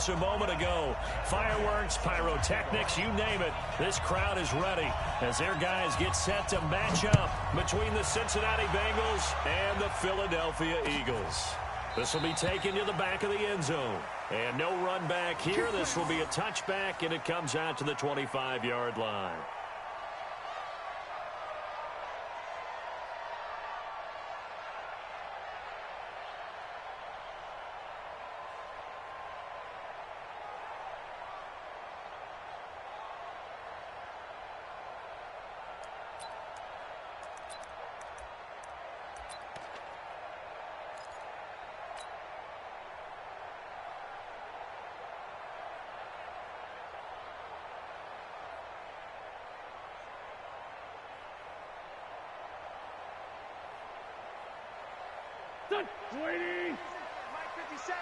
moments a moment ago. Fireworks, pyrotechnics, you name it. This crowd is ready as their guys get set to match up between the Cincinnati Bengals and the Philadelphia Eagles. This will be taken to the back of the end zone. And no run back here. This will be a touchback, and it comes out to the 25-yard line. Waiting. Mike 57.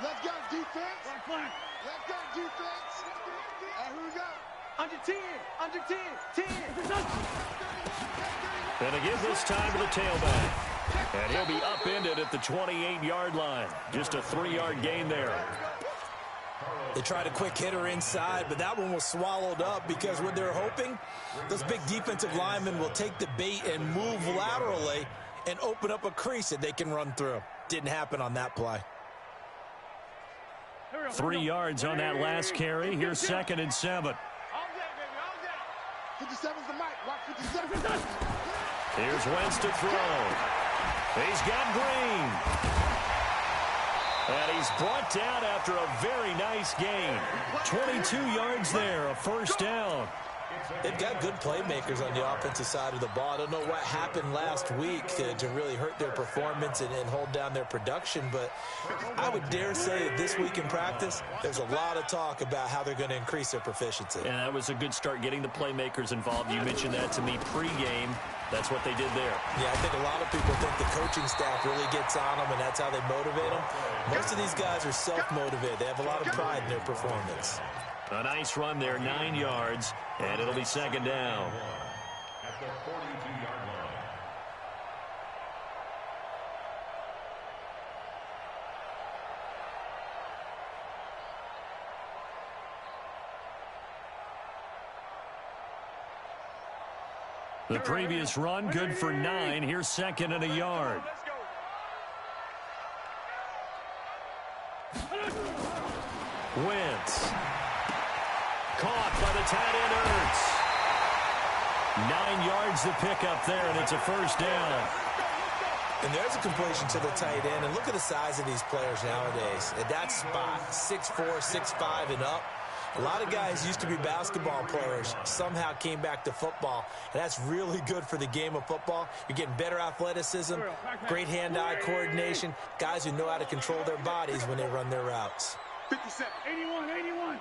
Let's go, defense. Flank. Let's go, defense. And here we go. Under 10. Under 10. 10. And to give this time to the tailback. And he'll be upended at the 28-yard line. Just a 3-yard gain there. They tried a quick hitter inside, but that one was swallowed up because what they're hoping, those big defensive linemen will take the bait and move laterally and open up a crease that they can run through. Didn't happen on that play. 3 yards on that last carry. Here's 2nd and 7. 57's the mic. Watch 57. Here's Wentz to throw. He's got Green. And he's brought down after a very nice gain. 22 yards there, a first down. They've got good playmakers on the offensive side of the ball. I don't know what happened last week to really hurt their performance and hold down their production, but I would dare say that this week in practice, there's a lot of talk about how they're going to increase their proficiency. And that was a good start, getting the playmakers involved. You mentioned that to me pregame. That's what they did there. Yeah, I think a lot of people think the coaching staff really gets on them, and that's how they motivate them. Most of these guys are self-motivated. They have a lot of pride in their performance. A nice run there, 9 yards, and it'll be 2nd down. At the 42-yard line. The previous run, good for 9. Here's 2nd and a yard. Wentz. Caught by the tight end, Ertz. 9 yards to pick up there, and it's a first down. And there's a completion to the tight end. And look at the size of these players nowadays. At that spot, 6'4", 6'5", and up. A lot of guys used to be basketball players, somehow came back to football, and that's really good for the game of football. You're getting better athleticism, great hand-eye coordination, guys who know how to control their bodies when they run their routes. 57. 81. 81.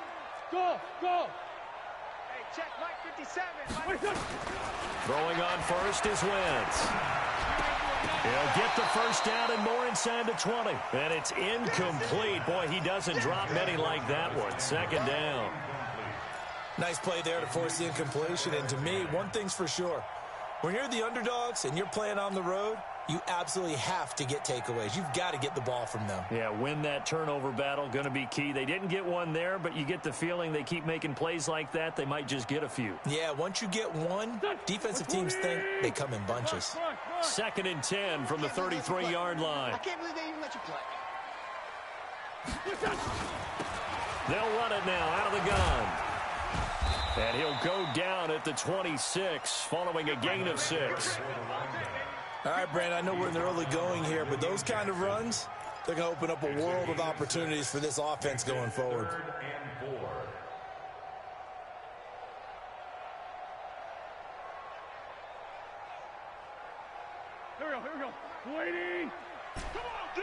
Go. Hey, check Mike 57. Throwing on first is Wentz. He'll get the first down and more inside the 20. And it's incomplete. Boy, he doesn't drop many like that one. 2nd down. Nice play there to force the incompletion. And to me, one thing's for sure. When you're the underdogs and you're playing on the road, you absolutely have to get takeaways. You've got to get the ball from them. Yeah, win that turnover battle, going to be key. They didn't get one there, but you get the feeling they keep making plays like that, they might just get a few. Yeah, once you get one, defensive teams think they come in bunches. 2nd and 10 from the 33-yard line. I can't believe they even let you play. They'll run it now out of the gun. And he'll go down at the 26 following a gain of 6. All right, Brandon, I know we're in the early going here, but those kind of runs, they're going to open up a world of opportunities for this offense going forward. Here we go. Waiting. Come on, D.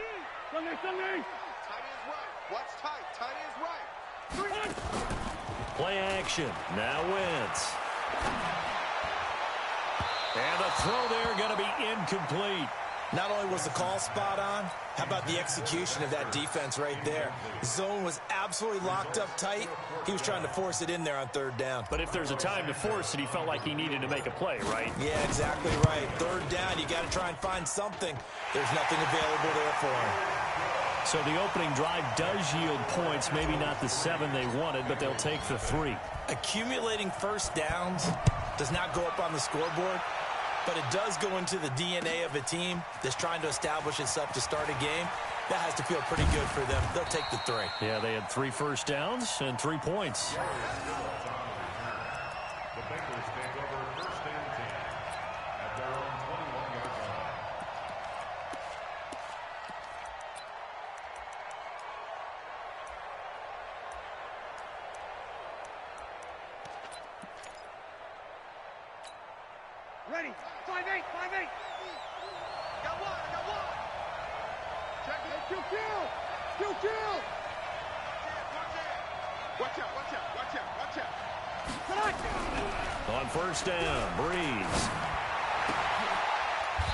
Sunday. Tight end's right. Watch tight. Tight end's right. Play action. Now Wentz. And the throw there going to be incomplete. Not only was the call spot on, how about the execution of that defense right there? The zone was absolutely locked up tight. He was trying to force it in there on 3rd down. But if there's a time to force it, he felt like he needed to make a play, right? Yeah, exactly right. 3rd down, you got to try and find something. There's nothing available there for him. So the opening drive does yield points, maybe not the 7 they wanted, but they'll take the 3. Accumulating first downs does not go up on the scoreboard, but it does go into the DNA of a team that's trying to establish itself to start a game. That has to feel pretty good for them. They'll take the 3. Yeah, they had 3 first downs and 3 points. The Bengals take over first and 10 at their own 21-yard line. Ready. 5-8. 5-8. Got one. I got one. Check it. Kill. Kill. Watch out. Watch out. Watch out. Watch out. On first down, Breeze.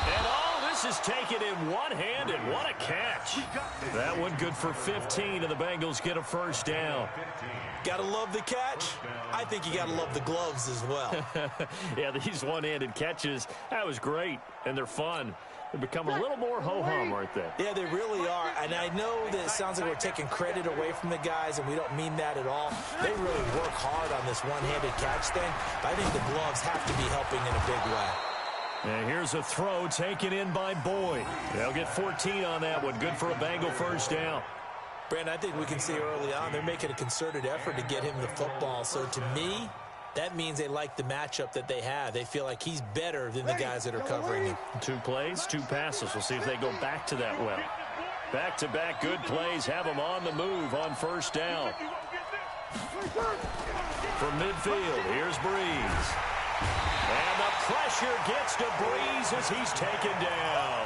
And all this is taken in one-handed. What a catch. That one good for 15, and the Bengals get a first down. Gotta love the catch. I think you gotta love the gloves as well. Yeah, these one-handed catches, that was great, and they're fun. They become a little more ho-hum, aren't they? Yeah, they really are. And I know that it sounds like we're taking credit away from the guys, and we don't mean that at all. They really work hard on this one-handed catch thing. I think the gloves have to be helping in a big way. And here's a throw taken in by Boyd. They'll get 14 on that one. Good for a Bengal first down. Brandon, I think we can see early on they're making a concerted effort to get him the football. So to me, that means they like the matchup that they have. They feel like he's better than the guys that are covering him. 2 plays, 2 passes. We'll see if they go back to that well. Back-to-back good plays have them on the move on first down. From midfield, here's Breeze. And the pressure gets to Breeze as he's taken down.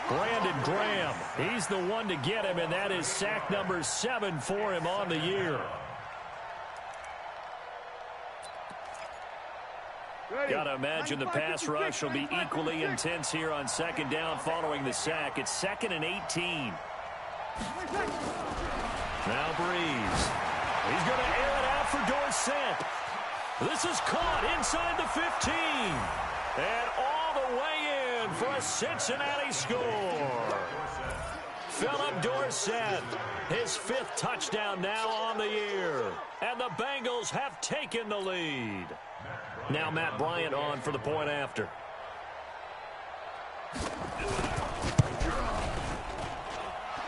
Brandon Graham, he's the one to get him, and that is sack number 7 for him on the year. Got to imagine the pass rush will be equally intense here on second down following the sack. It's 2nd and 18. Now Breeze. He's going to air it out for Dorsett. This is caught inside the 15. And all the way in for a Cincinnati score. Philip Dorsett, his 5th touchdown now on the year. And the Bengals have taken the lead. Now Matt Bryant on for the point after.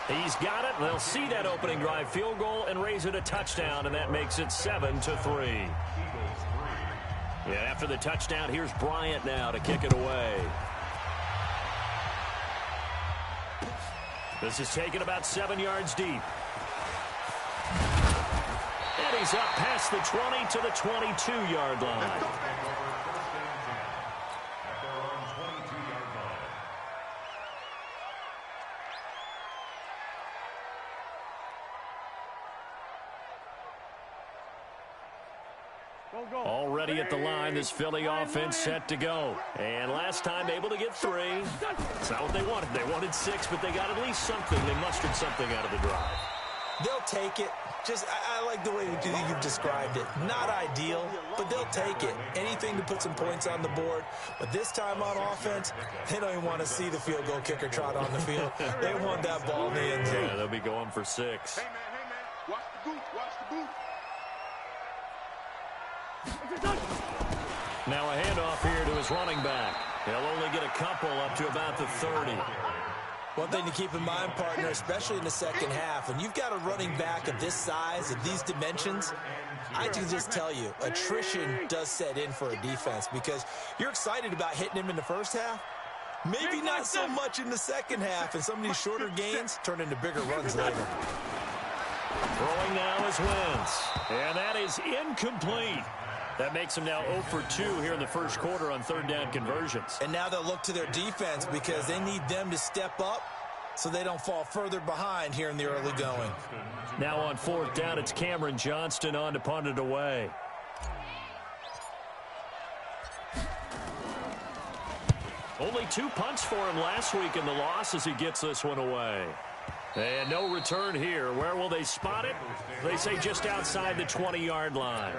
He's got it. They'll see that opening drive field goal and raise it a touchdown, and that makes it 7-3. Yeah, after the touchdown, here's Bryant now to kick it away. This is taken about 7 yards deep. And he's up past the 20 to the 22-yard line. Already at the line, this Philly offense set to go. And last time able to get 3. It's not what they wanted. They wanted 6, but they got at least something. They mustered something out of the drive. They'll take it. I like the way you've described it. Not ideal, but they'll take it. Anything to put some points on the board. But this time on offense, they don't even want to see the field goal kicker trot on the field. They want that ball in the end zone. Yeah, they'll be going for 6. Hey, man. Watch the boot. Watch the boot. Now a handoff here to his running back. He'll only get a couple up to about the 30. One thing to keep in mind, partner, especially in the second half, when you've got a running back of this size, of these dimensions, I can just tell you, attrition does set in for a defense because you're excited about hitting him in the first half. Maybe not so much in the second half, and some of these shorter gains turn into bigger runs later. Throwing now is Wentz. And that is incomplete. That makes them now 0 for 2 here in the first quarter on third down conversions. And now they'll look to their defense because they need them to step up so they don't fall further behind here in the early going. Now on 4th down, it's Cameron Johnston on to punt it away. Only 2 punts for him last week in the loss as he gets this one away. And no return here. Where will they spot it? They say just outside the 20-yard line.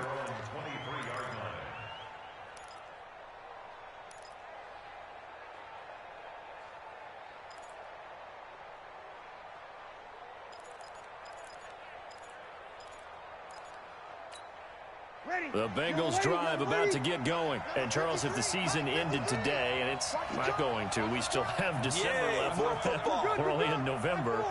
The Bengals drive about to get going. And, Charles, if the season ended today, and it's not going to, we still have December left. More football. We're only in November.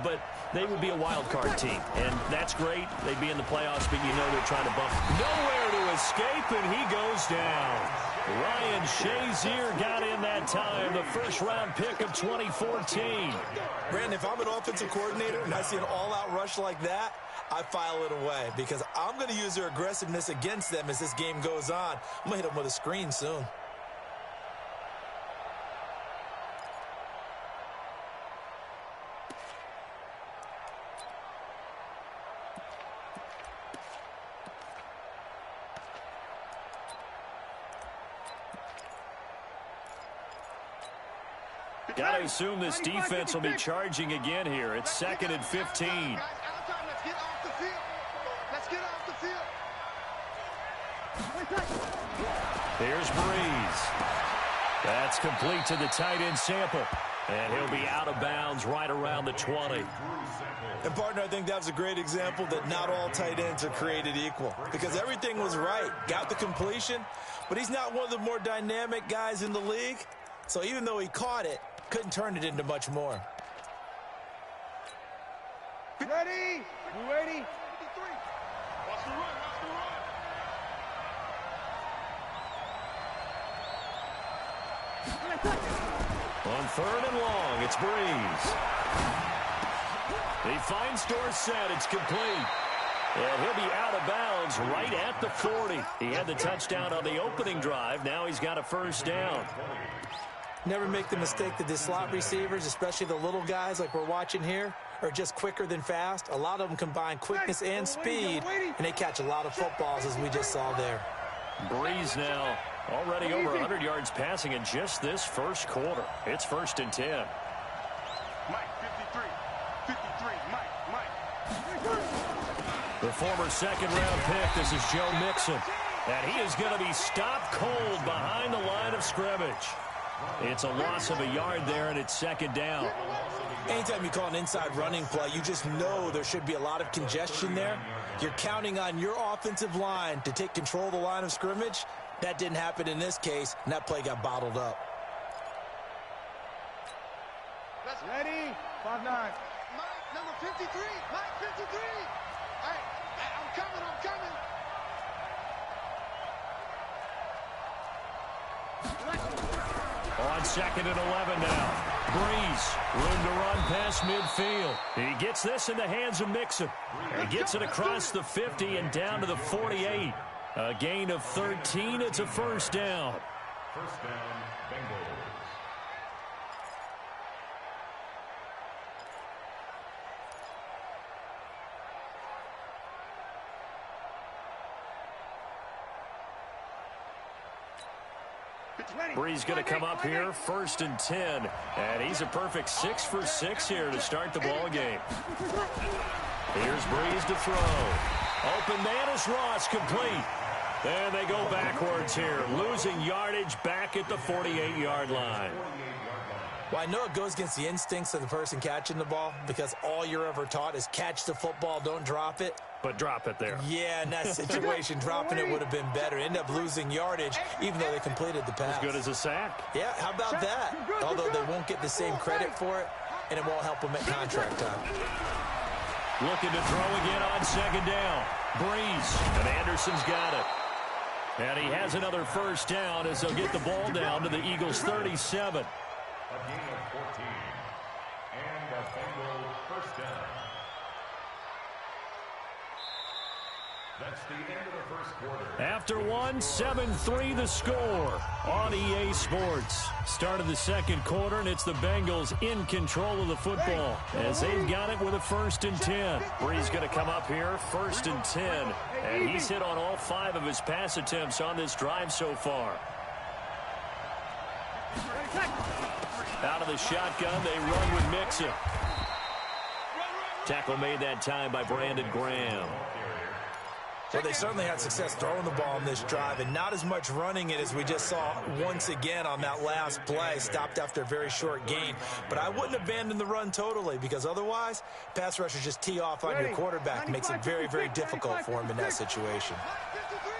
But they would be a wild card team. And that's great. They'd be in the playoffs, but you know they're trying to bump. Nowhere to escape, and he goes down. Ryan Shazier got in that time, the first-round pick of 2014. Brandon, if I'm an offensive coordinator and I see an all-out rush like that, I file it away because I'm going to use their aggressiveness against them as this game goes on. I'm going to hit them with a screen soon. Got to assume this defense will be charging again here. It's 2nd and 15. Let's get off the field. Let's get off the field. Here's Breeze. That's complete to the tight end Sample. And he'll be out of bounds right around the 20. And, partner, I think that was a great example that not all tight ends are created equal because everything was right. Got the completion, but he's not one of the more dynamic guys in the league. So even though he caught it, couldn't turn it into much more. Ready? You ready? Watch the run. Watch the run. On 3rd and long, it's Breeze. He finds Dorsett. It's complete. And he'll be out of bounds right at the 40. He had the touchdown on the opening drive. Now he's got a first down. Never make the mistake that the slot receivers, especially the little guys like we're watching here, are just quicker than fast. A lot of them combine quickness and speed, and they catch a lot of footballs, as we just saw there. Breeze now already over 100 yards passing in just this first quarter. It's 1st and 10. Mike, 53, Mike. The former 2nd-round pick, this is Joe Mixon. And he is going to be stopped cold behind the line of scrimmage. It's a loss of a yard there, and it's 2nd down. Anytime you call an inside running play, you just know there should be a lot of congestion there. You're counting on your offensive line to take control of the line of scrimmage. That didn't happen in this case, and that play got bottled up. Ready? 5-9. Mike, number 53. Mike, 53. Hey, I'm coming. On 2nd and 11 now. Breeze, room to run past midfield. He gets this in the hands of Mixon. He gets it across the 50 and down to the 48. A gain of 13. It's a first down. First down, Bengals. Breeze going to come up here, 1st and 10. And he's a perfect 6 for 6 here to start the ball game. Here's Breeze to throw. Open man is Ross, complete. And they go backwards here, losing yardage back at the 48-yard line. Well, I know it goes against the instincts of the person catching the ball because all you're ever taught is catch the football, don't drop it. But drop it there. Yeah, in that situation, dropping it would have been better. End up losing yardage, even though they completed the pass. As good as a sack. Yeah, how about that? Although they won't get the same credit for it, and it won't help them at contract time. Looking to throw again on 2nd down. Breeze, and Anderson's got it. And he has another first down as they'll get the ball down to the Eagles' 37. A gain of 14. And a Bengals first down. That's the end of the first quarter. After one, 7-3 the score on EA Sports. Start of the second quarter, and it's the Bengals in control of the football as they've got it with a 1st and 10. Breeze going to come up here, 1st and 10. And he's hit on all 5 of his pass attempts on this drive so far. Out of the shotgun, they run with Mixon. Tackle made that time by Brandon Graham. Well, they certainly had success throwing the ball in this drive and not as much running it as we just saw once again on that last play. Stopped after a very short gain. But I wouldn't abandon the run totally because otherwise, pass rushers just tee off on your quarterback. Makes it very, very difficult for him in that situation. 53.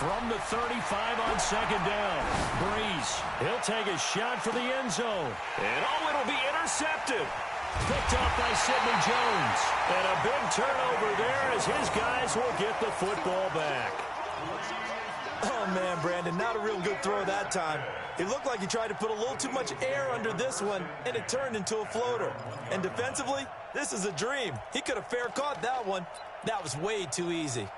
From the 35 on second down, Breeze. He'll take a shot for the end zone. And it'll be intercepted. Picked off by Sidney Jones. And a big turnover there as his guys will get the football back. Oh, man, Brandon, not a real good throw that time. It looked like he tried to put a little too much air under this one, and it turned into a floater. And defensively, this is a dream. He could have fair caught that one. That was way too easy.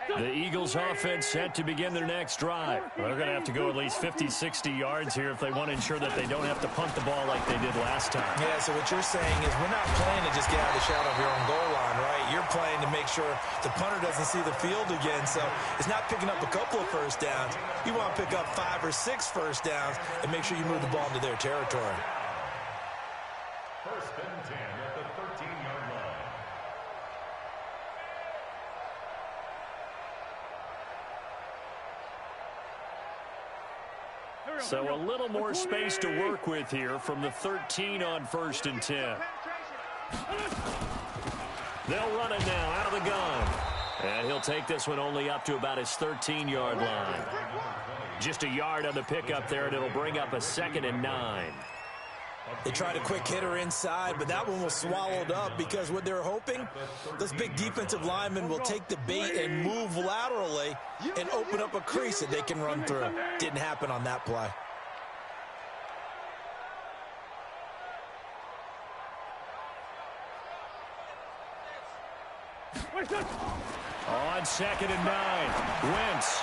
The Eagles offense set to begin their next drive. Well, they're going to have to go at least 50, 60 yards here if they want to ensure that they don't have to punt the ball like they did last time. Yeah, so what you're saying is we're not playing to just get out of the shadow of your own goal line, right? You're playing to make sure the punter doesn't see the field again. So it's not picking up a couple of first downs. You want to pick up 5 or 6 first downs and make sure you move the ball into their territory. First and 10 at the 13-yard line. So a little more space to work with here from the 13 on first and 10. They'll run it now out of the gun. And he'll take this one only up to about his 13-yard line. Just a yard on the pickup there, and it'll bring up a 2nd and 9. They tried a quick hitter inside, but that one was swallowed up because what they're hoping, those big defensive linemen will take the bait and move laterally and open up a crease that they can run through. Didn't happen on that play. On 2nd and 9, Wentz.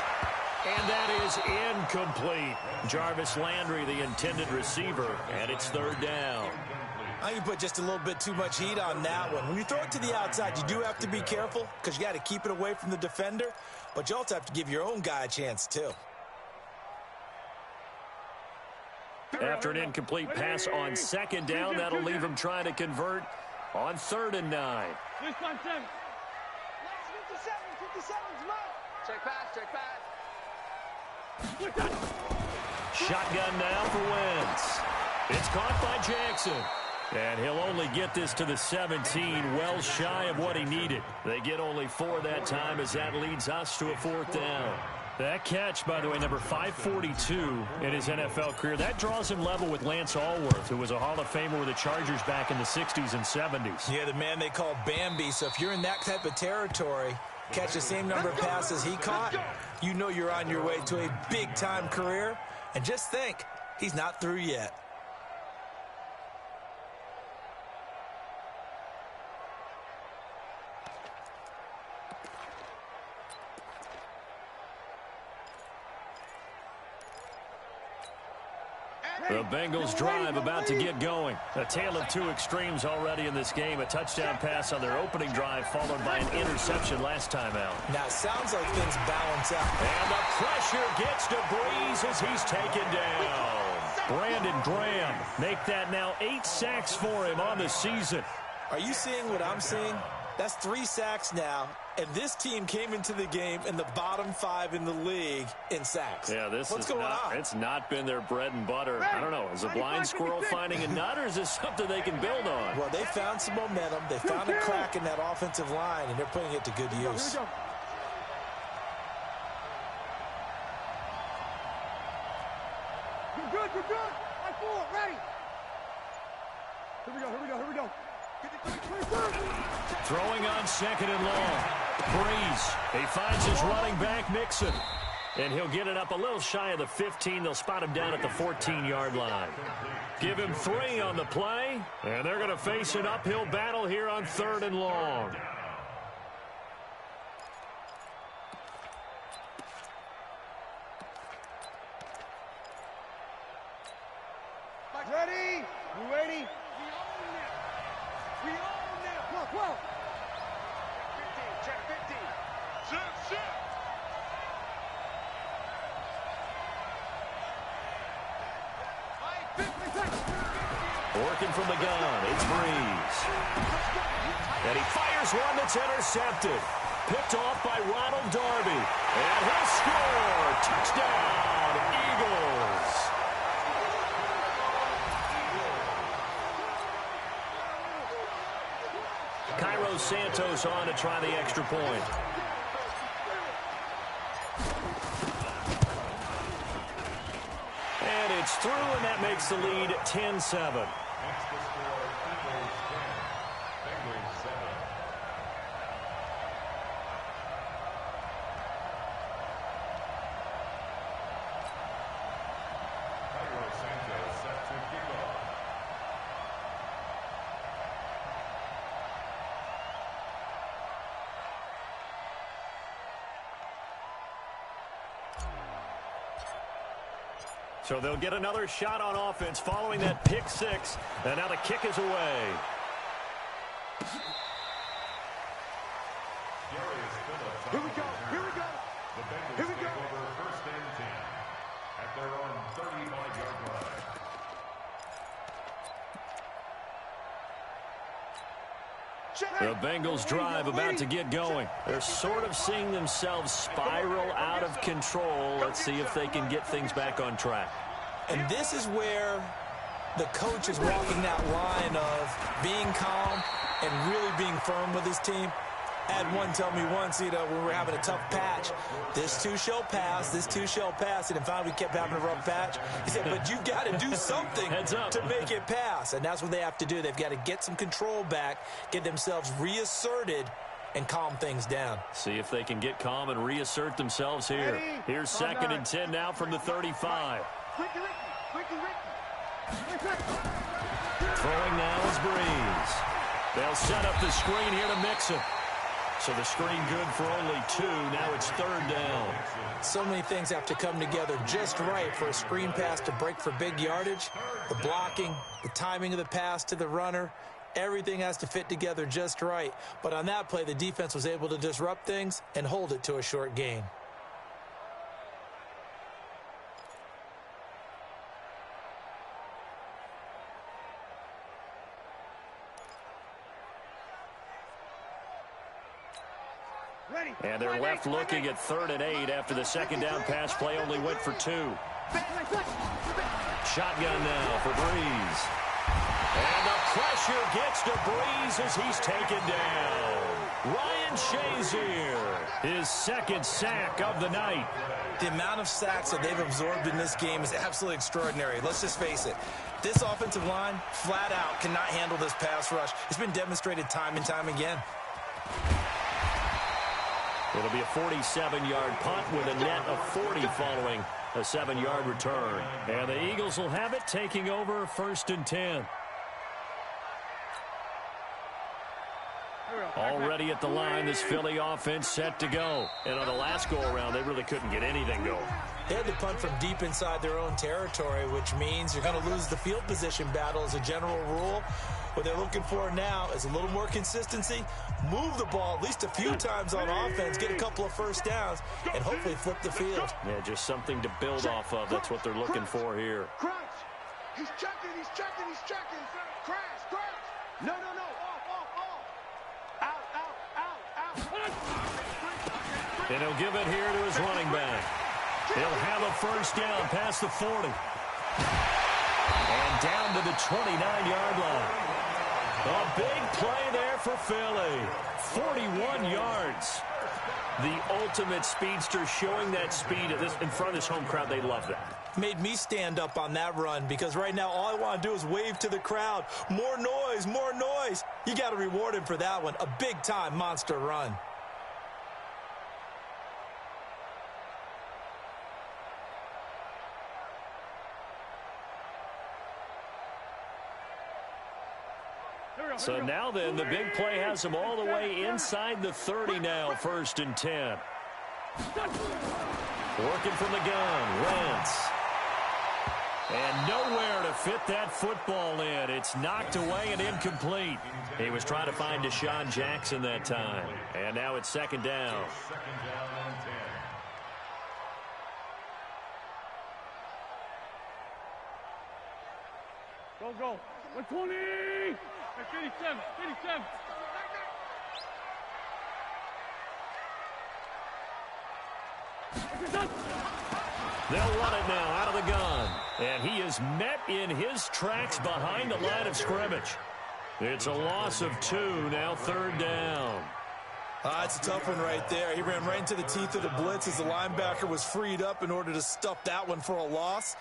And that is incomplete. Jarvis Landry, the intended receiver, and it's 3rd down. I can put just a little bit too much heat on that one. When you throw it to the outside, you do have to be careful because you got to keep it away from the defender, but you also have to give your own guy a chance too. After an incomplete pass on 2nd down, that'll leave him trying to convert on 3rd and 9. 57's mine. Check pass. Shotgun now for Wentz. It's caught by Jackson. And he'll only get this to the 17, well shy of what he needed. They get only 4 that time as that leads us to a 4th down. That catch, by the way, number 542 in his NFL career, that draws him level with Lance Allworth, who was a Hall of Famer with the Chargers back in the 60s and 70s. Yeah, the man they call Bambi. So if you're in that type of territory, catch the same number of passes he caught, you know you're on your way to a big-time career. And just think, he's not through yet. The Bengals drive about to get going. A tale of 2 extremes already in this game. A touchdown pass on their opening drive followed by an interception last time out. Now, it sounds like things balance out. And the pressure gets to Breeze as he's taken down. Brandon Graham make that now 8 sacks for him on the season. Are you seeing what I'm seeing? That's 3 sacks now, and this team came into the game in the bottom 5 in the league in sacks. Yeah, What's going on? It's not been their bread and butter. I don't know. Is a blind squirrel finding a nut, or is this something they can build on? Well, they found some momentum. They found a crack in that offensive line, and they're putting it to good use. You're good. Right forward, ready. Here we go. Throwing on 2nd and long. Breeze. He finds his running back, Mixon. And he'll get it up a little shy of the 15. They'll spot him down at the 14-yard line. Give him 3 on the play. And they're going to face an uphill battle here on 3rd and long. Ready? You ready? We own them. Whoa. Check 15. Sit. Working from the gun, it's Breeze. And he fires one that's intercepted. Picked off by Ronald Darby. And he'll score. Touchdown, Eagles. Santos on to try the extra point. And it's through, and that makes the lead 10-7. So they'll get another shot on offense following that pick six. And now the kick is away. Here we go. Here we go. Here we go. First and 10 at their own 35-yard line. The Bengals drive about to get going. They're sort of seeing themselves spiral out of control. Let's see if they can get things back on track. And this is where the coach is walking that line of being calm and really being firm with his team. I had one tell me once, when we were having a tough patch, this too shall pass, this too shall pass. And finally we kept having a rough patch. He said, but you've got to do something to make it pass. And that's what they have to do. They've got to get some control back, get themselves reasserted, and calm things down. See if they can get calm and reassert themselves here. Here's 2nd and 10 now from the 35. Throwing now is Breeze. They'll set up the screen here to mix it. So the screen good for only 2. Now it's 3rd down. So many things have to come together just right for a screen pass to break for big yardage. The blocking, the timing of the pass to the runner, everything has to fit together just right. But on that play, the defense was able to disrupt things and hold it to a short gain. And they're left looking at 3rd and 8 after the 2nd down pass play only went for 2. Shotgun now for Breeze. And the pressure gets to Breeze as he's taken down. Ryan Shazier, his 2nd sack of the night. The amount of sacks that they've absorbed in this game is absolutely extraordinary. Let's just face it. This offensive line, flat out, cannot handle this pass rush. It's been demonstrated time and time again. It'll be a 47-yard punt with a net of 40 following a 7-yard return. And the Eagles will have it, taking over 1st and 10. Already at the line, this Philly offense set to go. And on the last go-around, they really couldn't get anything going. They had to punt from deep inside their own territory, which means you're going to lose the field position battle as a general rule. What they're looking for now is a little more consistency, move the ball at least a few times on offense, get a couple of first downs, and hopefully flip the field. Yeah, just something to build off of. That's what they're looking for here. Crouch. He's checking. Crash. No. Off. Out. And he'll give it here to his running back. He'll have a first down past the 40. And down to the 29-yard line. A big play there for Philly. 41 yards. The ultimate speedster, showing that speed in front of this home crowd. They love that. Made me stand up on that run because right now all I want to do is wave to the crowd. More noise. You got to reward him for that one. A big-time monster run. So now then, the big play has him all the way inside the 30 now, 1st and 10. Working from the gun, Wentz. And nowhere to fit that football in. It's knocked away and incomplete. He was trying to find Deshaun Jackson that time. And now it's 2nd down. Go. 120. 37. They'll run it now out of the gun. And he is met in his tracks behind the line of scrimmage. It's a loss of 2, now 3rd down. It's a tough one right there. He ran right into the teeth of the blitz as the linebacker was freed up in order to stuff that one for a loss.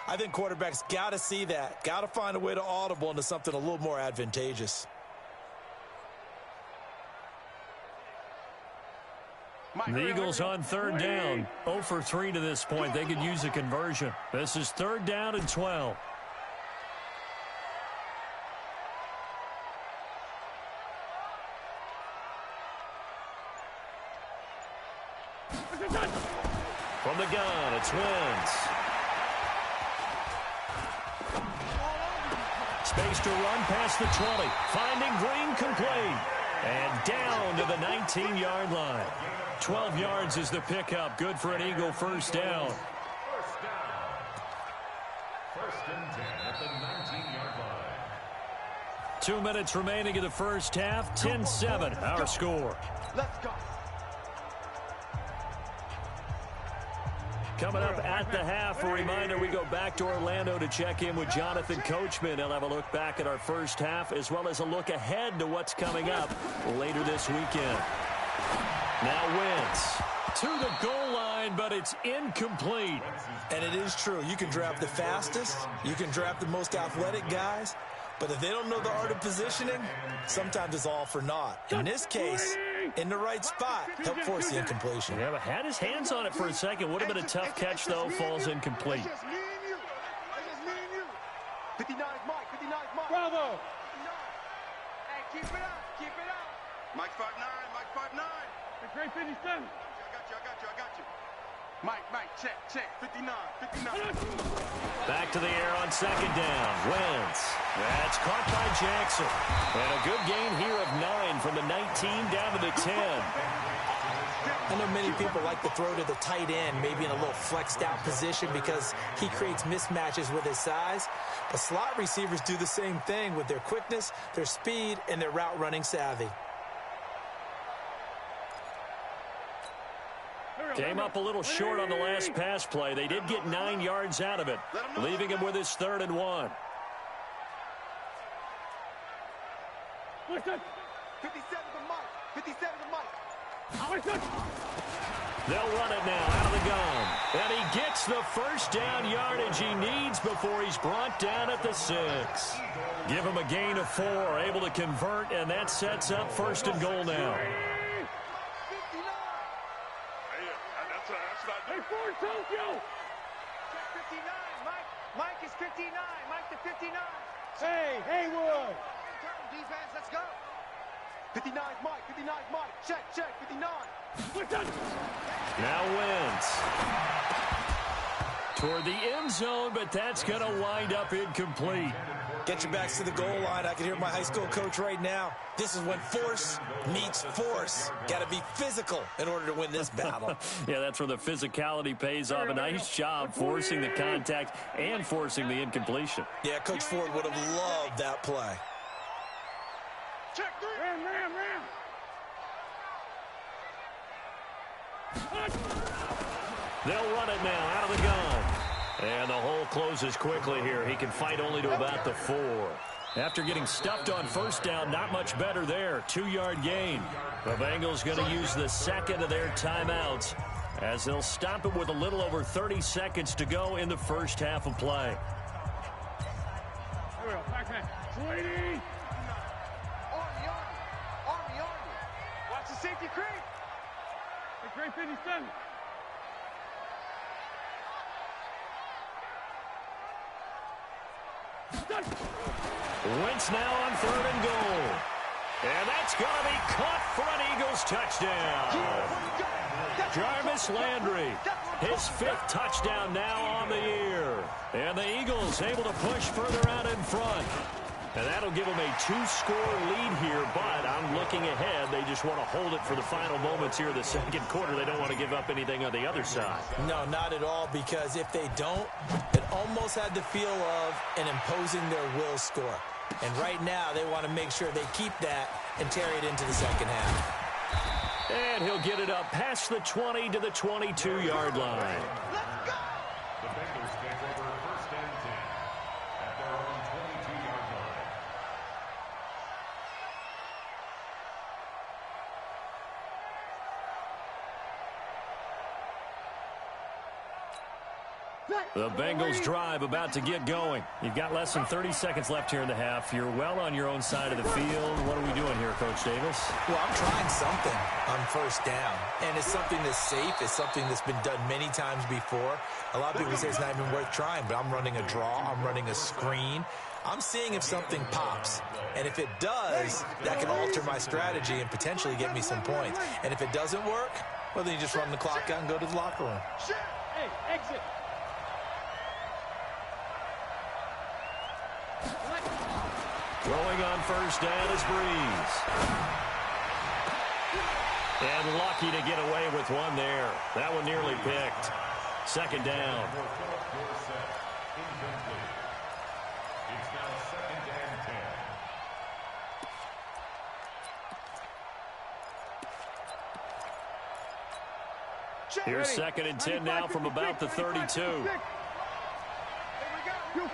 I think quarterbacks got to see that. Got to find a way to audible into something a little more advantageous. The Eagles on 3rd down. 0 for 3 to this point. They could use a conversion. This is 3rd down and 12. From the gun, it's Wentz. Space to run past the 20. Finding Green complete. And down to the 19-yard line. 12 yards is the pickup. Good for an Eagle first down. First down. 1st and 10 at the 19-yard line. 2 minutes remaining in the first half. 10-7, our score. Let's go. Coming up at the half, a reminder, we go back to Orlando to check in with Jonathan Coachman. He'll have a look back at our first half as well as a look ahead to what's coming up later this weekend. Now Wentz to the goal line, but it's incomplete. And it is true. You can draft the fastest. You can draft the most athletic guys. But if they don't know the art of positioning, sometimes it's all for naught. In this case, in the right spot, help force the incompletion. Yeah, but had his hands on it for a second. Would have been a tough catch, though. Falls incomplete. It's just me and you. It's just me and you. 59 Mike. 59 Mike. Bravo. 59. Hey, keep it up. Keep it up. Mike 5'9". Mike 5'9". It's great 57. I got you. Mike, check. 59. Back to the air on 2nd down. Wentz. That's caught by Jackson. And a good gain here of 9 from the 19 down to the 10. I know many people like to throw to the tight end, maybe in a little flexed out position because he creates mismatches with his size. But slot receivers do the same thing with their quickness, their speed, and their route running savvy. Came up a little short on the last pass play. They did get 9 yards out of it, leaving him with his 3rd and 1. 57 to Mike. 57 to Mike. They'll run it now out of the gun. And he gets the first down yardage he needs before he's brought down at the 6. Give him a gain of 4, able to convert, and that sets up 1st and goal now. Hey, Ford, Tokyo. Check 59. Mike is 59. Mike to 59. Hey, Haywood. Defense, let's go. 59 Mike. 59 Mike. Check. 59. Now Wentz. Toward the end zone, but that's going to wind up incomplete. Get your backs to the goal line. I can hear my high school coach right now. This is when force meets force. Got to be physical in order to win this battle. Yeah, that's where the physicality pays off. A nice job forcing the contact and forcing the incompletion. Yeah, Coach Ford would have loved that play. Check 3. Ram. They'll run it now out of the gun. And the hole closes quickly here. He can fight only to about the 4. After getting stuffed on 1st down, not much better there. 2-yard gain. The Bengals going to use the 2nd of their timeouts as they'll stop it with a little over 30 seconds to go in the first half of play. Here we go. Backman. 20. Army. Watch the safety creep. It's great 57. Wentz now on 3rd and goal. And that's going to be caught for an Eagles touchdown. Jarvis Landry, his 5th touchdown now on the year. And the Eagles able to push further out in front. And that'll give them a 2-score lead here, but I'm looking ahead. They just want to hold it for the final moments here of the 2nd quarter. They don't want to give up anything on the other side. No, not at all, because if they don't, it almost had the feel of an imposing their will score. And right now, they want to make sure they keep that and carry it into the 2nd half. And he'll get it up past the 20 to the 22-yard line. The Bengals take over 1st and 10 at their own 22-yard line. The Bengals drive about to get going. You've got less than 30 seconds left here in the half. You're well on your own side of the field. What are we doing here, Coach Davis? Well, I'm trying something on first down, and it's something that's safe. It's something that's been done many times before. A lot of people say it's not even worth trying, but I'm running a draw. I'm running a screen. I'm seeing if something pops, and if it does, that can alter my strategy and potentially get me some points. And if it doesn't work, well, then you just run the clock out and go to the locker room. Hey, exit. Throwing on first down is Breeze. And lucky to get away with one there. That one nearly picked. Second down. It's now 2nd and 10. Here's 2nd and 10 now from about the 32. You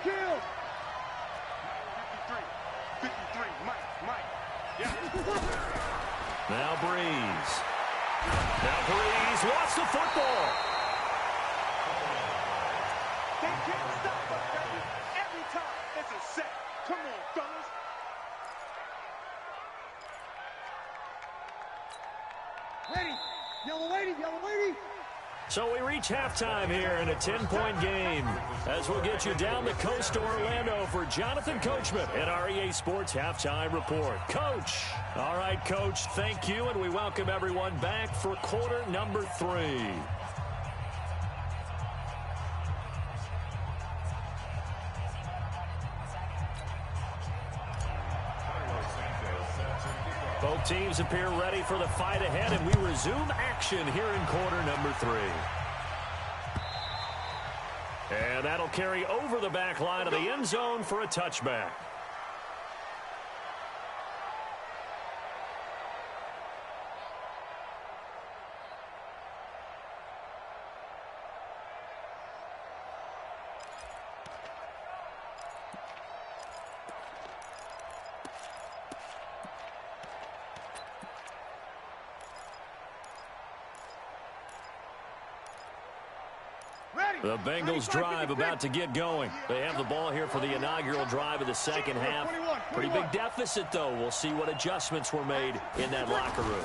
kill. 53, Mike. Yeah. Now Breeze. Now Breeze wants the football. They can't stop us, baby. Every time it's a set. Come on, fellas. Ready. Yellow lady. So we reach halftime here in a 10-point game as we'll get you down the coast to Orlando for Jonathan Coachman at our EA Sports Halftime Report. Coach. All right, Coach, thank you, and we welcome everyone back for quarter number 3. Both teams appear ready for the fight ahead, and we resume action here in quarter number 3. And that'll carry over the back line of the end zone for a touchback. The Bengals drive about to get going. They have the ball here for the inaugural drive of the second half. Pretty big deficit, though. We'll see what adjustments were made in that locker room.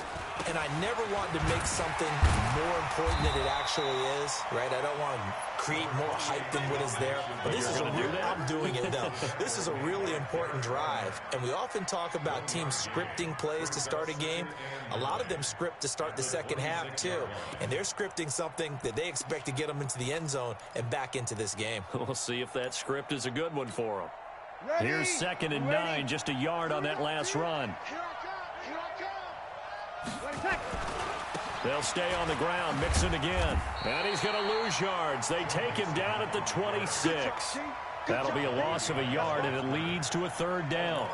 And I never want to make something more important than it actually is, right? I don't want to create more hype than what is there. But this is I'm doing it, though. This is a really important drive. And we often talk about teams scripting plays to start a game. A lot of them script to start the second half, too. And they're scripting something that they expect to get them into the end zone and back into this game. We'll see if that script is a good one for them. Here's 2nd and 9, just a yard on that last run. They'll stay on the ground, mixing again. And he's going to lose yards. They take him down at the 26. That'll be a loss of a yard, and it leads to a 3rd down.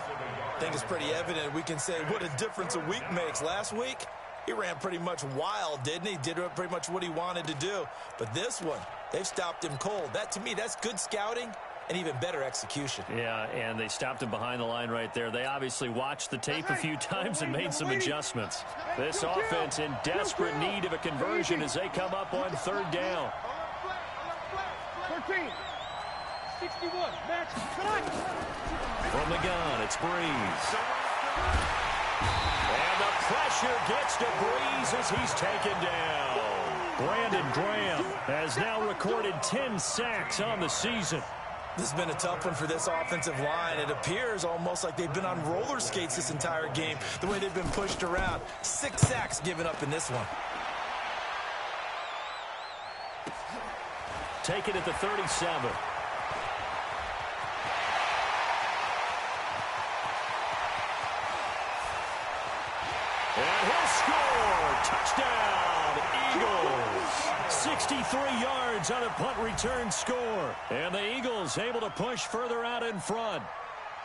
I think it's pretty evident. We can say what a difference a week makes. Last week, he ran pretty much wild, didn't he? Did pretty much what he wanted to do. But this one, they've stopped him cold. That, to me, that's good scouting and even better execution. Yeah, and they stopped him behind the line right there. They obviously watched the tape a few times and made some adjustments. This offense in desperate need of a conversion as they come up on 3rd down. 13. 61. Match. From the gun, it's Breeze. And the pressure gets to Breeze as he's taken down. Brandon Graham has now recorded 10 sacks on the season. This has been a tough one for this offensive line. It appears almost like they've been on roller skates this entire game, the way they've been pushed around. 6 sacks given up in this one. Take it at the 37. And he'll score. Touchdown, Eagles. 63 yards on a punt return score. And the Eagles able to push further out in front.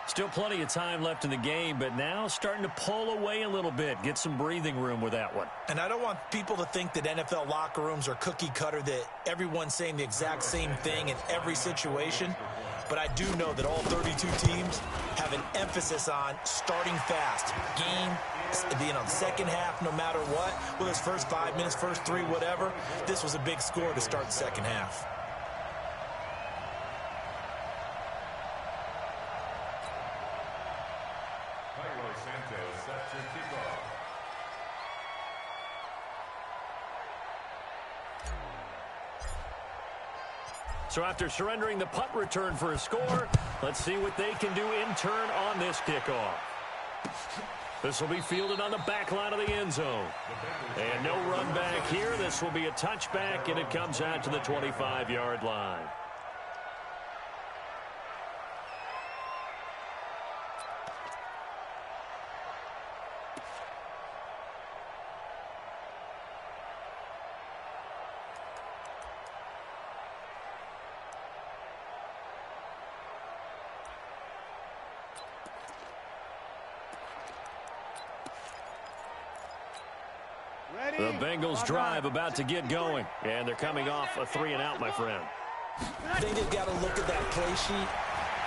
Still plenty of time left in the game, but now starting to pull away a little bit. Get some breathing room with that one. And I don't want people to think that NFL locker rooms are cookie cutter, that everyone's saying the exact same thing in every situation. But I do know that all 32 teams have an emphasis on starting fast. Game being on the second half no matter what. Whether it's first 5 minutes, first 3, whatever. This was a big score to start the second half. So after surrendering the punt return for a score, let's see what they can do in turn on this kickoff. This will be fielded on the back line of the end zone. And no run back here. This will be a touchback, and it comes out to the 25-yard line. The Bengals drive about to get going, and they're coming off a 3-and-out, my friend. I think they've got to look at that play sheet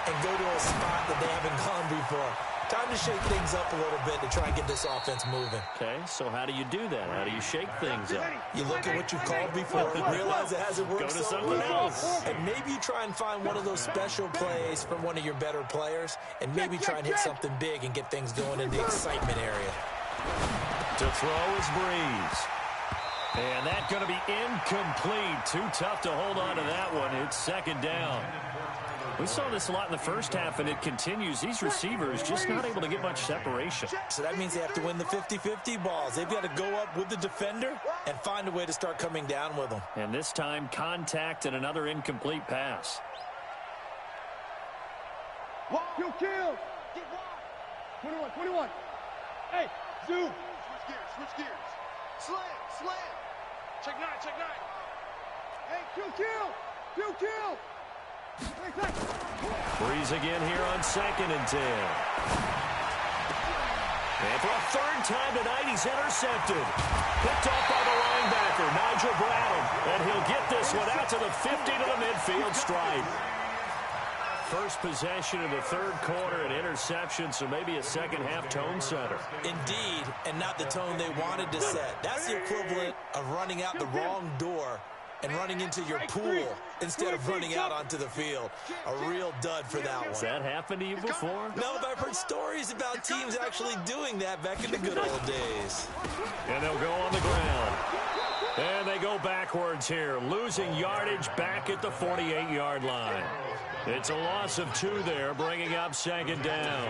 and go to a spot that they haven't gone before. Time to shake things up a little bit to try and get this offense moving. Okay, so how do you do that? How do you shake things up? You look at what you called before, realize it hasn't worked Go to so something well, else. and maybe you try and find one of those special plays from one of your better players, and maybe try and hit something big and get things going in the excitement area. To throw is Breeze. And that's going to be incomplete. Too tough to hold on to that one. It's second down. We saw this a lot in the first half, and it continues. These receivers just not able to get much separation. So that means they have to win the 50-50 balls. They've got to go up with the defender and find a way to start coming down with them. And this time, contact and another incomplete pass. Kill, kill. 21. Hey, zoom. Switch gears. Slam. Check nine. Hey, kill. Breeze again here on 2nd and 10. And for a third time tonight, he's intercepted. Picked off by the linebacker, Nigel Bradham. And he'll get this one out to the 50 to the midfield stripe. First possession of the third quarter, an interception, so maybe a second-half tone setter. Indeed, and not the tone they wanted to set. That's the equivalent of running out the wrong door and running into your pool instead of running out onto the field. A real dud for that Has one. that happened to you before? No, but I've heard stories about teams actually doing that back in the good old days. And they'll go on the ground. And they go backwards here, losing yardage back at the 48-yard line. It's a loss of 2 there, bringing up second down.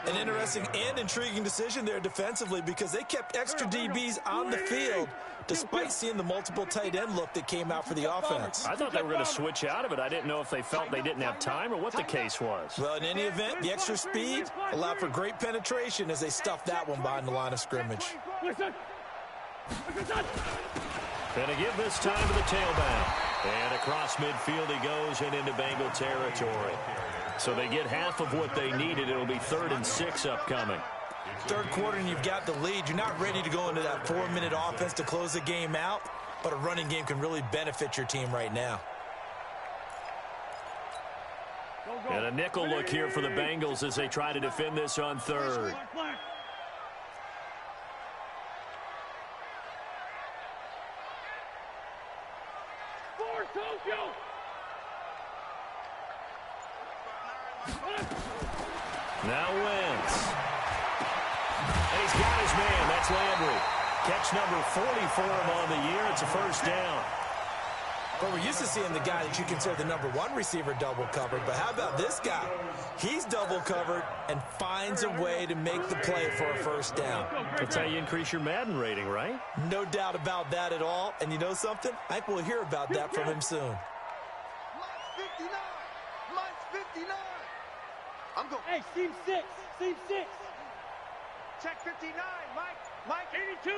An interesting and intriguing decision there defensively because they kept extra DBs on the field despite seeing the multiple tight end look that came out for the offense. I thought they were going to switch out of it. I didn't know if they felt they didn't have time or what the case was. Well, in any event, the extra speed allowed for great penetration as they stuffed that one behind the line of scrimmage. And to give this time to the tailback. And across midfield he goes and into Bengal territory. So they get half of what they needed. It'll be 3rd and 6 upcoming. Third quarter and you've got the lead. You're not ready to go into that 4-minute offense to close the game out, but a running game can really benefit your team right now. And a nickel look here for the Bengals as they try to defend this on 3rd. Now Wentz. And he's got his man. That's Landry. Catch number 40 for him on the year. It's a first down. But we're used to seeing the guy that you consider the number 1 receiver double covered. But how about this guy? He's double covered and finds a way to make the play for a first down. That's how you increase your Madden rating, right? No doubt about that at all. And you know something? I think we'll hear about that from him soon. Mine's 59. I'm going. Hey, seam 6. Check 59, Mike. 82.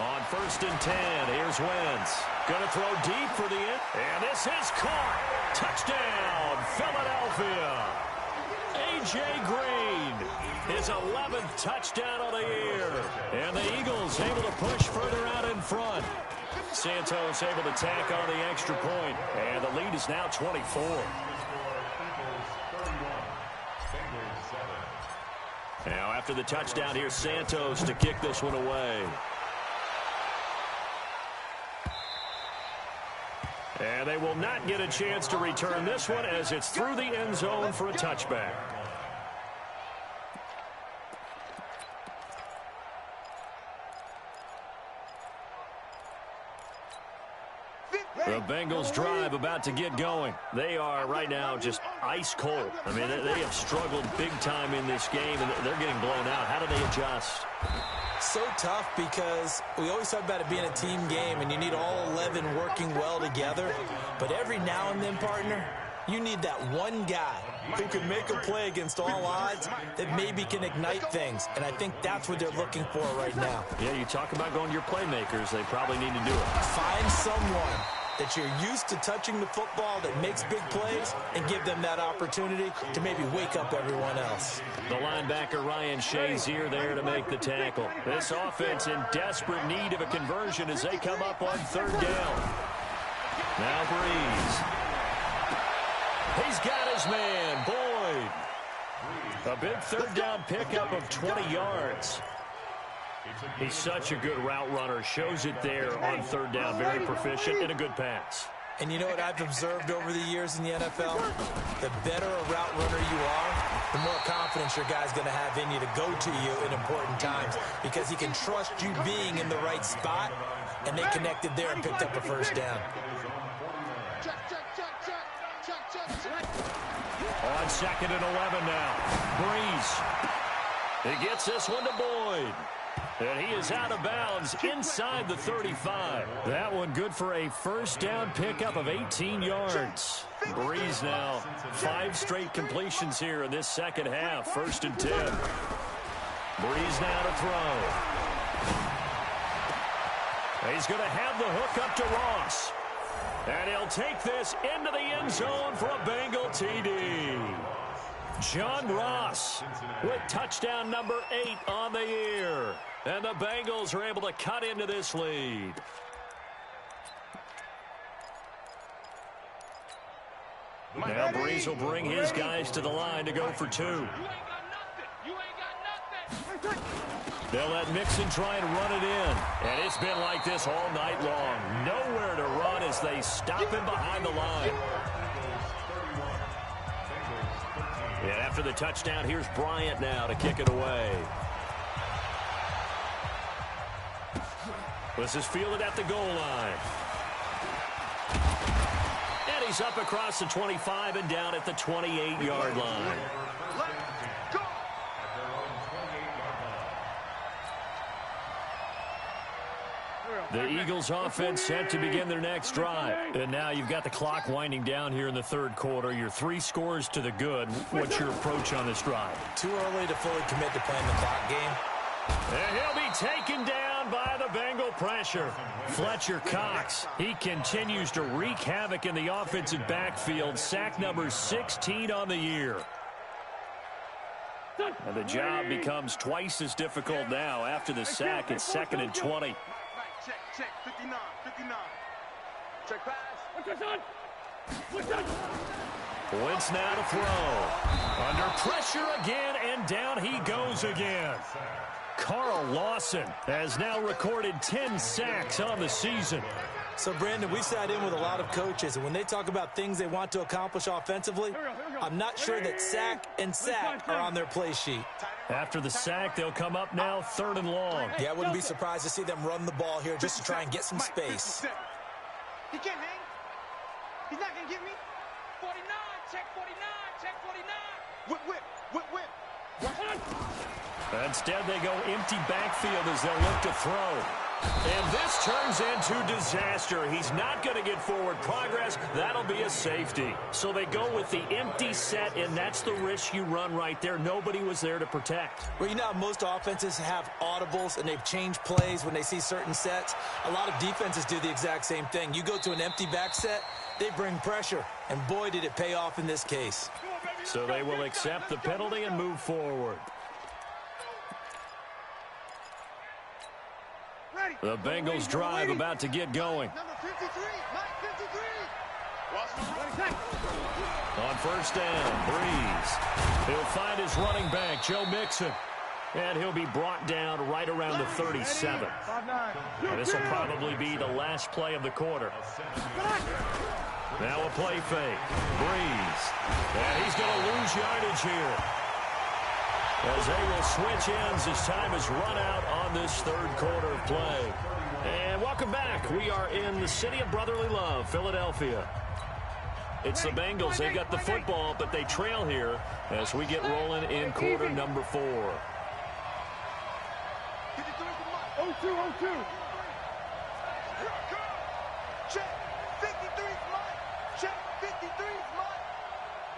On 1st and 10, here's Wentz. Going to throw deep for the end. And this is caught. Touchdown, Philadelphia. A.J. Green, his 11th touchdown of the year. And the Eagles able to push further out in front. Santos able to tack on the extra point. And the lead is now 24. Now after the touchdown, here's Santos to kick this one away. And they will not get a chance to return this one as it's through the end zone for a touchback. The Bengals drive about to get going. They are right now just ice cold. I mean, they have struggled big time in this game, and they're getting blown out. How do they adjust? So tough because we always talk about it being a team game, and you need all 11 working well together. But every now and then, partner, you need that one guy who can make a play against all odds that maybe can ignite things. And I think that's what they're looking for right now. Yeah, you talk about going to your playmakers. They probably need to do it. Find someone that you're used to touching the football that makes big plays and give them that opportunity to maybe wake up everyone else. The linebacker Ryan Shazier there to make the tackle. This offense in desperate need of a conversion as they come up on third down. Now Breeze. He's got his man, Boyd. A big third down pickup of 20 yards. He's such a good route runner. Shows it there on third down. Very proficient and a good pass. And you know what I've observed over the years in the NFL? The better a route runner you are, the more confidence your guy's going to have in you to go to you in important times because he can trust you being in the right spot, and they connected there and picked up a first down. On 2nd and 11 now. Breeze. He gets this one to Boyd. And he is out of bounds inside the 35. That one good for a first down pickup of 18 yards. Breeze now 5 straight completions here in this second half. 1st and 10. Breeze now to throw. He's going to have the hook up to Ross. And he'll take this into the end zone for a Bengal TD. John Ross with touchdown number 8 on the year. And the Bengals are able to cut into this lead. Now Breeze will bring his guys to the line to go for 2. They'll let Mixon try and run it in. And it's been like this all night long. Nowhere to run as they stop him behind the line. And after the touchdown, here's Bryant now to kick it away. This is fielded at the goal line. And he's up across the 25 and down at the 28-yard line. The Eagles offense set to begin their next drive. And now you've got the clock winding down here in the third quarter. You're 3 scores to the good. What's your approach on this drive? Too early to fully commit to playing the clock game. And he'll be taken down by the Bengal pressure. Fletcher Cox, he continues to wreak havoc in the offensive backfield. Sack number 16 on the year. And the job becomes twice as difficult now. After the sack, it's 2nd and 20. Check, 59. Check pass. Wentz now to throw. Under pressure again, and down he goes again. Carl Lawson has now recorded 10 sacks on the season. So, Brandon, we've sat in with a lot of coaches, and when they talk about things they want to accomplish offensively, I'm not sure that sack and sack are on their play sheet. After the sack, they'll come up now 3rd and long. Yeah, I wouldn't be surprised to see them run the ball here just to try and get some space. He can't hang. He's not going to get me. 49, check 49. Whip. Instead, they go empty backfield as they'll look to throw. And this turns into disaster. He's not going to get forward progress. That'll be a safety. So they go with the empty set, and that's the risk you run right there. Nobody was there to protect. Well, you know how most offenses have audibles, and they've changed plays when they see certain sets. A lot of defenses do the exact same thing. You go to an empty back set, they bring pressure, and boy, did it pay off in this case. So they will accept the penalty and move forward. The Bengals drive about to get going. Number 53, Mike 53. On 1st down, Breeze. He'll find his running back, Joe Mixon. And he'll be brought down right around the 37. And this will probably be the last play of the quarter. Now a play fake. Breeze. And he's going to lose yardage here. As they will switch ends as time is run out on this third quarter of play. And welcome back. We are in the city of brotherly love, Philadelphia. It's the Bengals. They've got the football, but they trail here as we get rolling in quarter number 4. 0-2. Check. 53's mine. Check. 53's mine.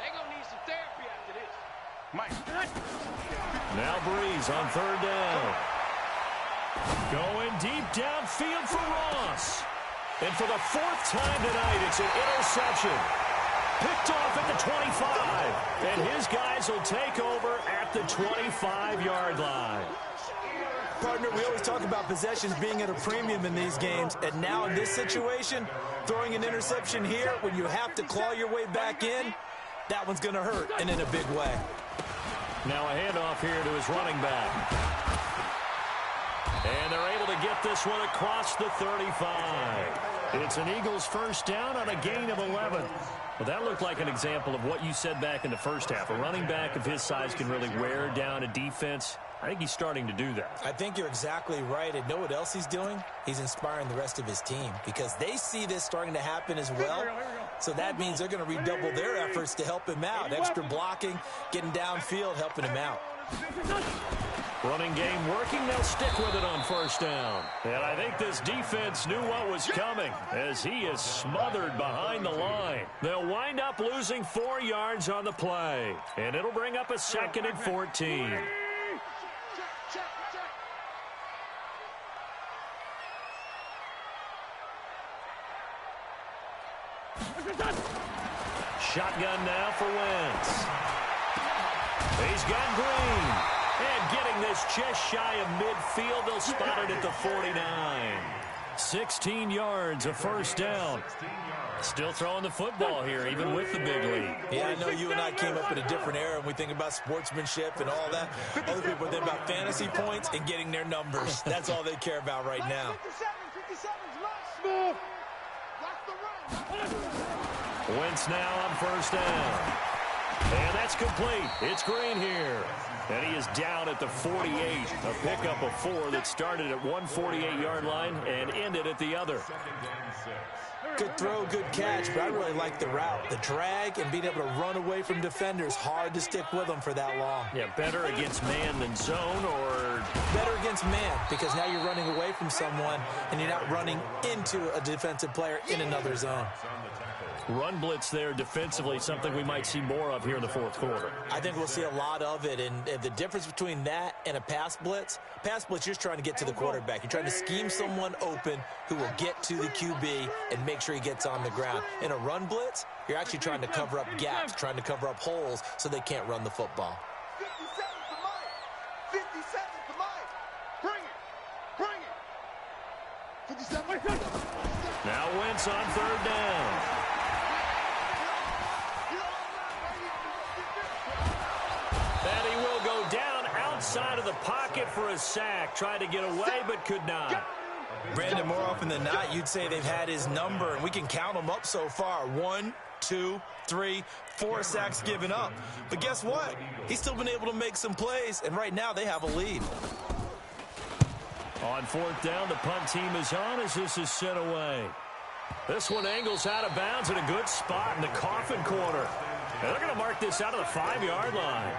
They're going to need some therapy after this. Mike. Now Breeze on 3rd down. Going deep downfield for Ross. And for the 4th time tonight, it's an interception. Picked off at the 25. And his guys will take over at the 25-yard line. Partner, we always talk about possessions being at a premium in these games, and now in this situation, throwing an interception here when you have to claw your way back in, that one's going to hurt, and in a big way. Now a handoff here to his running back. And they're able to get this one across the 35. It's an Eagles first down on a gain of 11. Well, that looked like an example of what you said back in the first half. A running back of his size can really wear down a defense. I think he's starting to do that. I think you're exactly right. And know what else he's doing? He's inspiring the rest of his team because they see this starting to happen as well. So that means they're going to redouble their efforts to help him out. Extra blocking, getting downfield, helping him out. Running game working. They'll stick with it on first down. And I think this defense knew what was coming as he is smothered behind the line. They'll wind up losing 4 yards on the play. And it'll bring up a 2nd and 14. Shotgun now for Wentz. He's got Green. And getting this just shy of midfield, they'll spot it at the 49. 16 yards, a first down. Still throwing the football here, even with the big lead. Yeah, I know you and I came up in a different era, and we think about sportsmanship and all that. Other people think about fantasy points and getting their numbers. That's all they care about right now. 57's mine. Wentz now on first down. And that's complete. It's Green here. And he is down at the 48. A pickup of 4 that started at 148-yard line and ended at the other. Good throw, good catch, but I really like the route. The drag and being able to run away from defenders, hard to stick with them for that long. Yeah, better against man than zone, or better against man, because now you're running away from someone and you're not running into a defensive player in another zone. Run blitz there defensively, something we might see more of here in the 4th quarter. I think we'll see a lot of it, and the difference between that and a pass blitz, you're just trying to get to the quarterback. You're trying to scheme someone open who will get to the QB and make sure he gets on the ground. In a run blitz, you're actually trying to cover up gaps, trying to cover up holes so they can't run the football. 57's the mine. 57's the mine. Bring it. 57. Now Wentz on 3rd down. And he will go down outside of the pocket for a sack. Tried to get away, but could not. Brandon, more often than not, you'd say they've had his number, and we can count them up so far. 1, 2, 3, 4 sacks given up. But guess what? He's still been able to make some plays, and right now they have a lead. On 4th down, the punt team is on as this is sent away. This one angles out of bounds in a good spot in the coffin corner. And they're going to mark this out of the 5-yard line.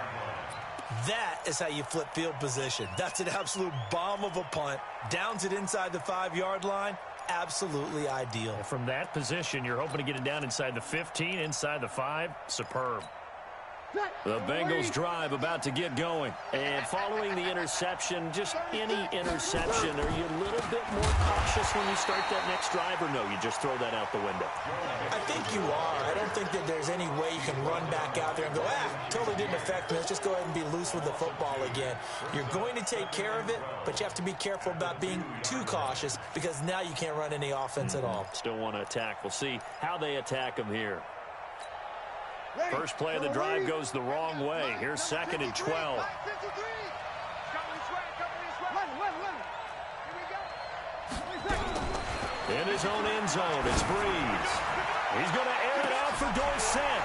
That is how you flip field position. That's an absolute bomb of a punt. Downs it inside the 5-yard line. Absolutely ideal. From that position, you're hoping to get it down inside the 15, inside the 5. Superb. The Bengals drive about to get going. And following the interception, just any interception, are you a little bit more cautious when you start that next drive, or no, you just throw that out the window? I think you are. I don't think that there's any way you can run back out there and go, totally didn't affect me. Let's just go ahead and be loose with the football again. You're going to take care of it, but you have to be careful about being too cautious because now you can't run any offense at all. Still want to attack. We'll see how they attack them here. First play of the drive goes the wrong way. Here's 2nd and 12. In his own end zone, it's Breeze. He's going to air it out for Dorsett.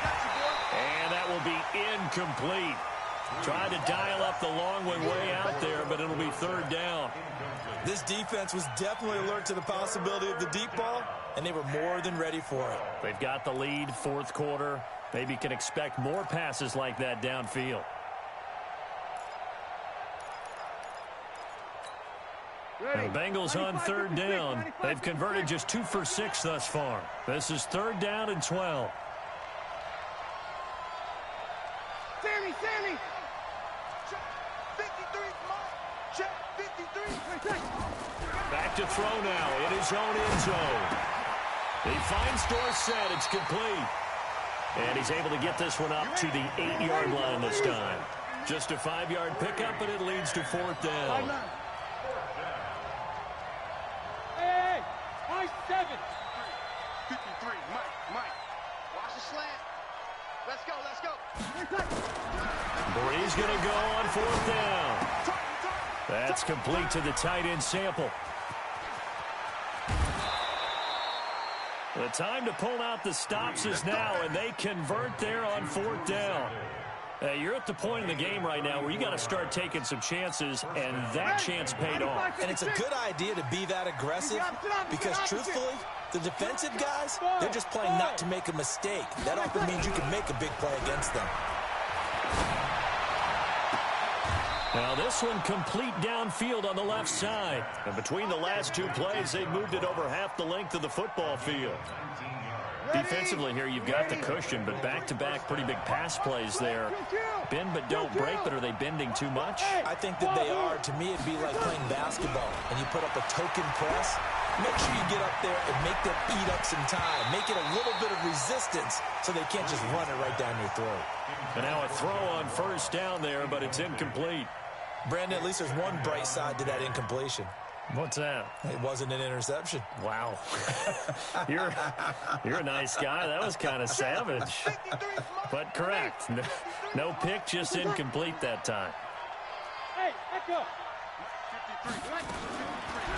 And that will be incomplete. Tried to dial up the long way out there, but it'll be third down. This defense was definitely alert to the possibility of the deep ball, and they were more than ready for it. They've got the lead, fourth quarter. Maybe can expect more passes like that downfield. The Bengals on third down. They've converted just 2 for 6 thus far. This is third down and 12. Sammy! Check 53, check 53. Back to throw now in his own end zone. He finds Dorsett. It's complete. And he's able to get this one up to the 8-yard line this time. Just a 5-yard pickup, and it leads to fourth down. Hey, nice 7. 53, Mike. Watch the slant. Let's go. Bree's going to go on fourth down. That's complete to the tight end Sample. The time to pull out the stops is now, and they convert there on fourth down. You're at the point in the game right now where you got to start taking some chances, and that chance paid off. And it's a good idea to be that aggressive because, truthfully, the defensive guys, they're just playing not to make a mistake. That often means you can make a big play against them. Now this one complete downfield on the left side. And between the last two plays, they moved it over half the length of the football field. Defensively here, you've got the cushion, but back-to-back pretty big pass plays there. Bend but don't break, but are they bending too much? I think that they are. To me, it'd be like playing basketball, and you put up a token press. Make sure you get up there and make them eat up some time. Make it a little bit of resistance so they can't just run it right down your throat. And now a throw on first down there, but it's incomplete. Brandon, at least there's one bright side to that incompletion. What's that? It wasn't an interception. Wow. You're a nice guy. That was kind of savage. But correct. No pick, just incomplete that time. Hey, echo.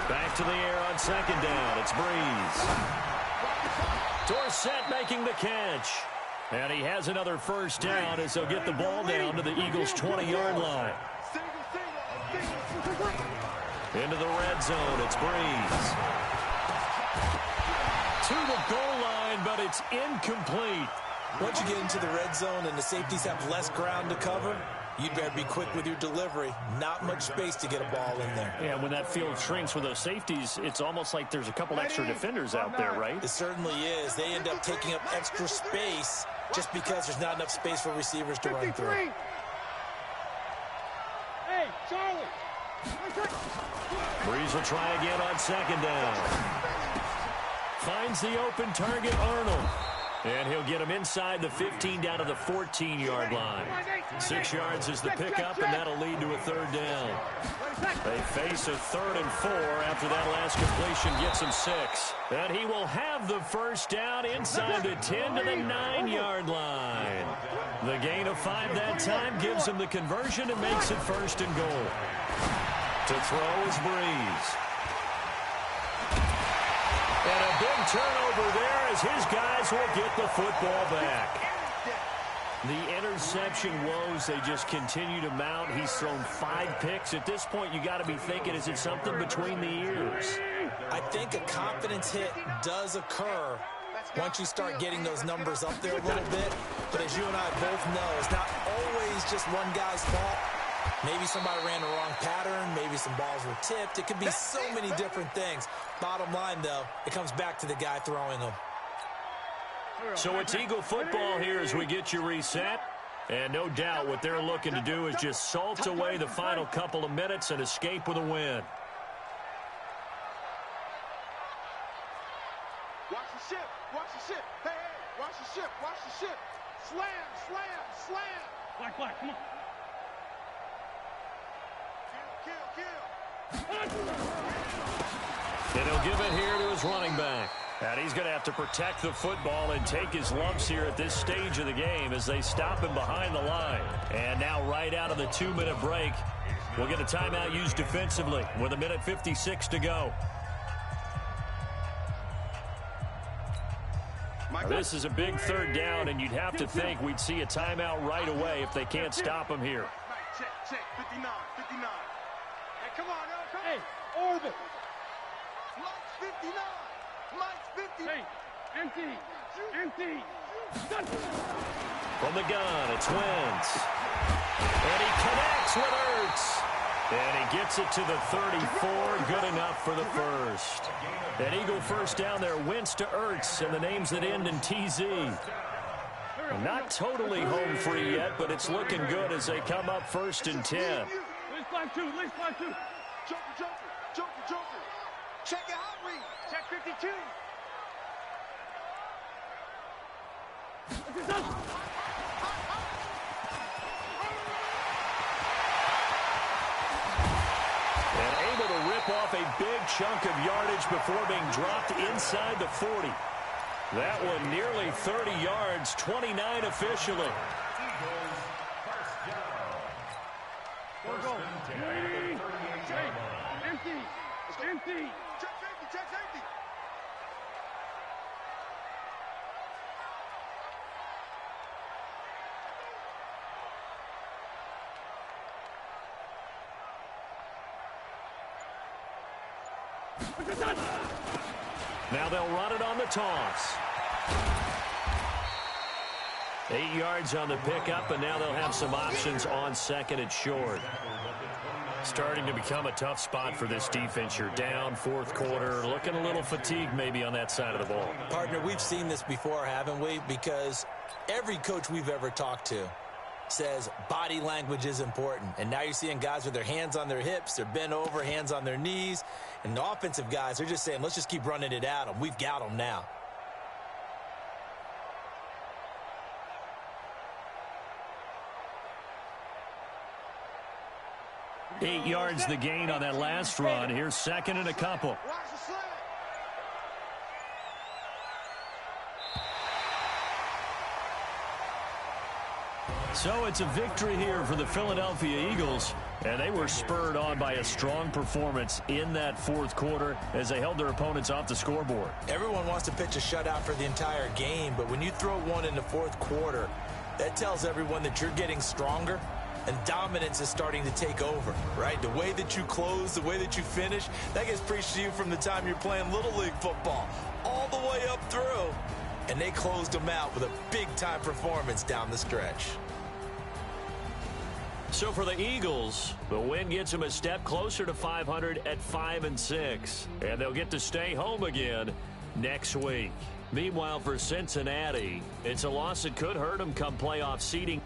Back to the air on second down. It's Breeze. Dorsett making the catch. And he has another first down as they'll get the ball down to the Eagles' 20-yard line. Into the red zone, it's Breeze. To the goal line, but it's incomplete. Once you get into the red zone and the safeties have less ground to cover, you better be quick with your delivery. Not much space to get a ball in there. Yeah, when that field shrinks with those safeties, it's almost like there's a couple extra defenders out there, right? It certainly is. They end up taking up extra space just because there's not enough space for receivers to run through. Hey, Charlie. Breeze will try again on second down. Finds the open target, Arnold. And he'll get him inside the 15 down to the 14-yard line. 6 yards is the pickup, and that'll lead to a third down. They face a 3rd and 4 after that last completion gets him 6. And he will have the first down inside the 10 to the 9-yard line. The gain of 5 that time gives him the conversion and makes it 1st and goal. To throw is Breeze. And a big turnover there as his guys will get the football back. The interception woes, they just continue to mount. He's thrown 5 picks. At this point, you got to be thinking, is it something between the ears? I think a confidence hit does occur once you start getting those numbers up there a little bit. But as you and I both know, it's not always just one guy's fault. Maybe somebody ran the wrong pattern. Maybe some balls were tipped. It could be so many different things. Bottom line, though, it comes back to the guy throwing them. So it's Eagle football here as we get you reset. And no doubt what they're looking to do is just salt away the final couple of minutes and escape with a win. Watch the ship. Watch the ship. Hey, watch the ship. Watch the ship. Slam. Black, come on. And he'll give it here to his running back. And he's going to have to protect the football and take his lumps here at this stage of the game as they stop him behind the line. And now right out of the 2-minute break, we'll get a timeout used defensively with 1:56 to go. This is a big third down, and you'd have to think we'd see a timeout right away if they can't stop him here. Check, 59. Hey, come on, now, come on. Hey, orbit. Mike's 59. Mike's 50. Hey, empty. From the gun, it's Wentz. And he connects with Ertz. And he gets it to the 34, good enough for the first. An Eagle first down there, Wentz to Ertz, and the names that end in TZ. Not totally home free yet, but it's looking good as they come up 1st and 10. Let's 5-2. Joker. Check your hot read. Check 52. And able to rip off a big chunk of yardage before being dropped inside the 40. That one nearly 30 yards, 29 officially. Empty. Check safety. Now they'll run it on the toss. 8 yards on the pickup, and now they'll have some options on 2nd and short. Starting to become a tough spot for this defense. You're down 4th quarter, looking a little fatigued maybe on that side of the ball. Partner, we've seen this before, haven't we? Because every coach we've ever talked to says body language is important. And now you're seeing guys with their hands on their hips, they're bent over, hands on their knees. And the offensive guys, they're just saying, let's just keep running it at them. We've got them now. Eight yards the gain on that last run. Here's 2nd and a couple. Watch the slant. So it's a victory here for the Philadelphia Eagles, and they were spurred on by a strong performance in that 4th quarter as they held their opponents off the scoreboard. Everyone wants to pitch a shutout for the entire game, but when you throw one in the 4th quarter, that tells everyone that you're getting stronger and dominance is starting to take over, right? The way that you close, the way that you finish, that gets preached to you from the time you're playing Little League football all the way up through. And they closed them out with a big-time performance down the stretch. So for the Eagles, the win gets them a step closer to 500 at 5-6, and they'll get to stay home again next week. Meanwhile, for Cincinnati, it's a loss that could hurt them come playoff seeding.